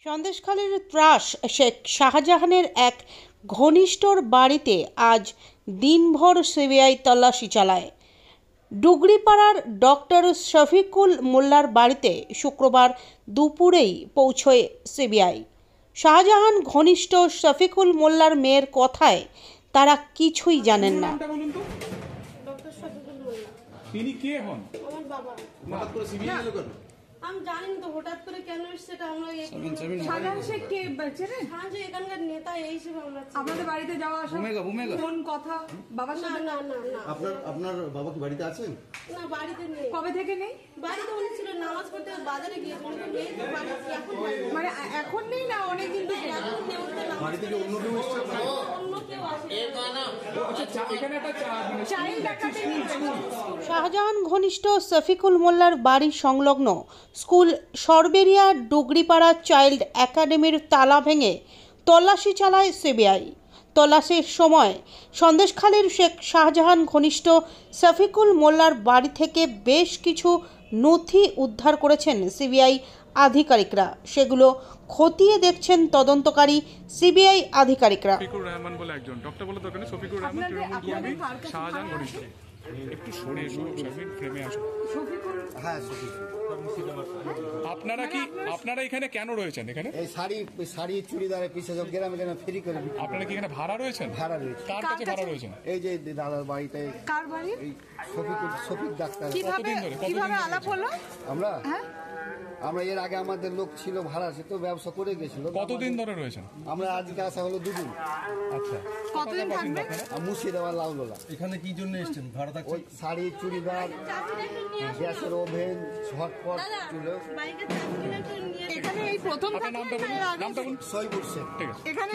সন্দেশখালীর ত্রাস শেখ শাহজাহানের এক ঘনিষ্ঠর বাড়িতে আজ দিনভর সিবিআই তল্লাশি চালায়। ডুগরিপাড়ার ডক্টর শফিকুল মোল্লার বাড়িতে শুক্রবার দুপুরেই পৌঁছয় সিবিআই। শাহজাহান ঘনিষ্ঠ শফিকুল মোল্লার মেয়ের কথায় তারা কিছুই জানেন না। তিনি কে হন? আমার বাবা। হঠাৎ করে সিবিআই এলো কেন? আমি জানি না তো হঠাৎ করে কেন এসেছে এটা আমরা শাহজাহান শেখ কে চেনেন? হ্যাঁ যে এখানকার নেতা এই হিসেবে আমরা চিনি। আপনাদের বাড়িতে যাওয়া আসা কোন কথা বাবার না সাথে? না না না আপনার বাবা কি বাড়িতে আছেন? না বাড়িতে নেই। কবে থেকে নেই? বাড়িতে উনি ছিল নামাজ পড়তে বাজারে গিয়েছে উনি তো নেই তো বাড়িতে এখন বাড়িতে মানে এখন নেই না অনেকদিন থেকে? এখন নেই উনি তো নামাজ বাড়ি থেকে অন্য কেউ এসছে? অন্য কেউ আসে এখানে একটা চাইল্ড দেখাতে শাহজাহান ঘনিষ্ঠ শফিকুল মোল্লার বাড়ি সংলগ্ন স্কুল সরবেরিয়া ডুগরিপাড়া চাইল্ড একাডেমির তালা ভেঙে তল্লাশি চালায় সিবিআই। তল্লাশির সময় সন্দেশখালীর শেখ শাহজাহান ঘনিষ্ঠ শফিকুল মোল্লার বাড়ি থেকে বেশ কিছু নথি উদ্ধার করেছেন সিবিআই আধিকারিকরা। সেগুলো খতিয়ে দেখছেন তদন্তকারী সিবিআই আধিকারিকরা। শফিকুর রহমান বলে একজন ডক্টর বলে দরকার নেই, শফিকুর রহমান তৃণমূল কর্মী, শাহজাহান ঘনিষ্ঠ। একটু সরে এসো, শফিক ফ্রেমে আসো। হ্যাঁ, সঠিক। আপনারা এখানে কেন রয়েছেন? এখানে এই শাড়ি চুড়িদারের পিছে সব গ্রামে ফেরি করে বিক্রি। আপনারা কি এখানে ভাড়া রয়েছেন? ভাড়া রয়েছে। কার কাছে ভাড়া রয়েছেন? এই যে দাদার বাড়িতে। কার বাড়ি? এই শফিক ডাক্তার। কিভাবে আলাপ হলো? আমরা এর আগে আমাদের লোক ছিল ভাড়া, সে তো ব্যবসা করে গেছিল। কতদিন ধরে রয়েছেন? আমরা আজকে আসা হলো 2 দিন। আচ্ছা, কতদিন থাকবে? মুর্শিদাবাদ লাউলোলা। এখানে কি জন্য এসেছেন? ভাড়া থাকছে? ওই শাড়ি চুড়িদার, গ্যাসের ওভেন, ঝটপট চুলো। বাইকের চাবি কিনে একটু নিয়ে এখানে এই প্রথম আপনার নামটা থাকলেন বলুন, না এর আগে? নামটা বলুন। সই করছে। ঠিক আছে। এখানে